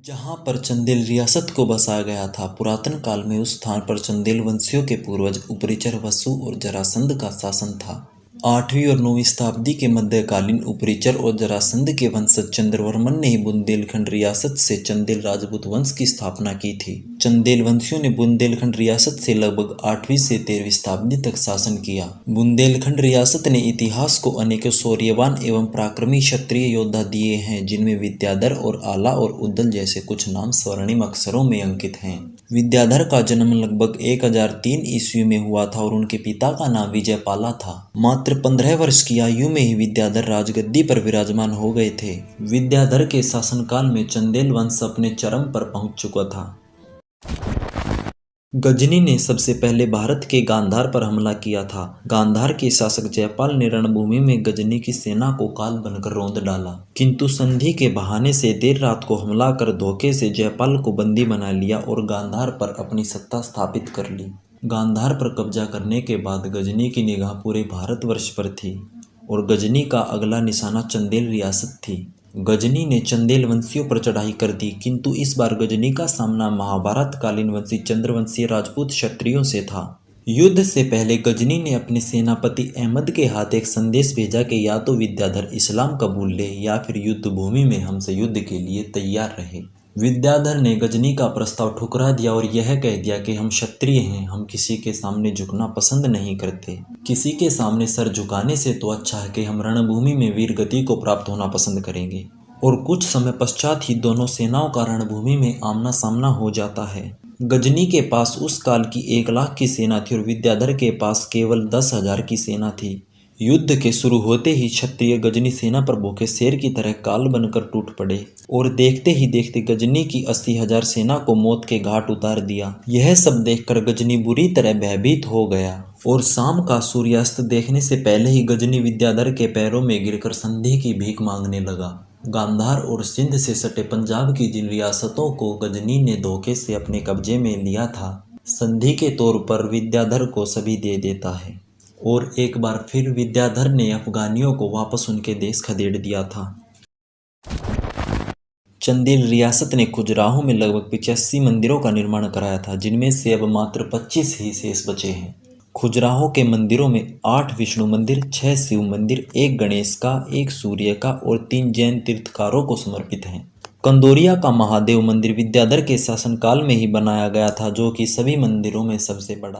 जहाँ पर चंदेल रियासत को बसाया गया था, पुरातन काल में उस स्थान पर चंदेल वंशियों के पूर्वज उपरिचर वसु और जरासंध का शासन था। 8वीं और 9वीं शताब्दी के मध्यकालीन उपरिचर और जरासंध के वंशज चंद्रवर्मन ने ही बुंदेलखंड रियासत से चंदेल राजपूत वंश की स्थापना की थी। चंदेल वंशियों ने बुंदेलखंड रियासत से लगभग 8वीं से 13वीं शताब्दी तक शासन किया। बुंदेलखंड रियासत ने इतिहास को अनेकों शौर्यवान एवं पराक्रमी क्षत्रिय योद्धा दिए हैं, जिनमें विद्याधर और आला और उद्दल जैसे कुछ नाम स्वर्णिम अक्षरों में अंकित हैं। विद्याधर का जन्म लगभग 1003 ईस्वी में हुआ था और उनके पिता का नाम विजयपाला था। मात्र 15 वर्ष की आयु में ही विद्याधर राजगद्दी पर विराजमान हो गए थे। विद्याधर के शासनकाल में चंदेल वंश अपने चरम पर पहुंच चुका था। गजनी ने सबसे पहले भारत के गांधार पर हमला किया था। गांधार के शासक जयपाल ने रणभूमि में गजनी की सेना को काल बनकर रौंद डाला, किंतु संधि के बहाने से देर रात को हमला कर धोखे से जयपाल को बंदी बना लिया और गांधार पर अपनी सत्ता स्थापित कर ली। गांधार पर कब्जा करने के बाद गजनी की निगाह पूरे भारतवर्ष पर थी और गजनी का अगला निशाना चंदेल रियासत थी। गजनी ने चंदेल वंशियों पर चढ़ाई कर दी, किंतु इस बार गजनी का सामना महाभारत कालीन वंशी चंद्रवंशीय राजपूत क्षत्रियों से था। युद्ध से पहले गजनी ने अपने सेनापति अहमद के हाथ एक संदेश भेजा कि या तो विद्याधर इस्लाम कबूल ले या फिर युद्ध भूमि में हमसे युद्ध के लिए तैयार रहे। विद्याधर ने गजनी का प्रस्ताव ठुकरा दिया और यह कह दिया कि हम क्षत्रिय हैं, हम किसी के सामने झुकना पसंद नहीं करते। किसी के सामने सर झुकाने से तो अच्छा है कि हम रणभूमि में वीर गति को प्राप्त होना पसंद करेंगे। और कुछ समय पश्चात ही दोनों सेनाओं का रणभूमि में आमना सामना हो जाता है। गजनी के पास उस काल की 1 लाख की सेना थी और विद्याधर के पास केवल 10,000 की सेना थी। युद्ध के शुरू होते ही क्षत्रिय गजनी सेना पर भूखे शेर की तरह काल बनकर टूट पड़े और देखते ही देखते गजनी की 80,000 सेना को मौत के घाट उतार दिया। यह सब देखकर गजनी बुरी तरह भयभीत हो गया और शाम का सूर्यास्त देखने से पहले ही गजनी विद्याधर के पैरों में गिरकर संधि की भीख मांगने लगा। गांधार और सिंध से सटे पंजाब की जिन रियासतों को गजनी ने धोखे से अपने कब्जे में लिया था, संधि के तौर पर विद्याधर को सभी दे देता है। और एक बार फिर विद्याधर ने अफगानियों को वापस उनके देश खदेड़ दिया था। चंदेल रियासत ने खजुराहो में लगभग 85 मंदिरों का निर्माण कराया था, जिनमें से अब मात्र 25 ही शेष बचे हैं। खजुराहो के मंदिरों में 8 विष्णु मंदिर, 6 शिव मंदिर, 1 गणेश का, 1 सूर्य का और 3 जैन तीर्थकारों को समर्पित हैं। कंदोरिया का महादेव मंदिर विद्याधर के शासनकाल में ही बनाया गया था, जो कि सभी मंदिरों में सबसे बड़ा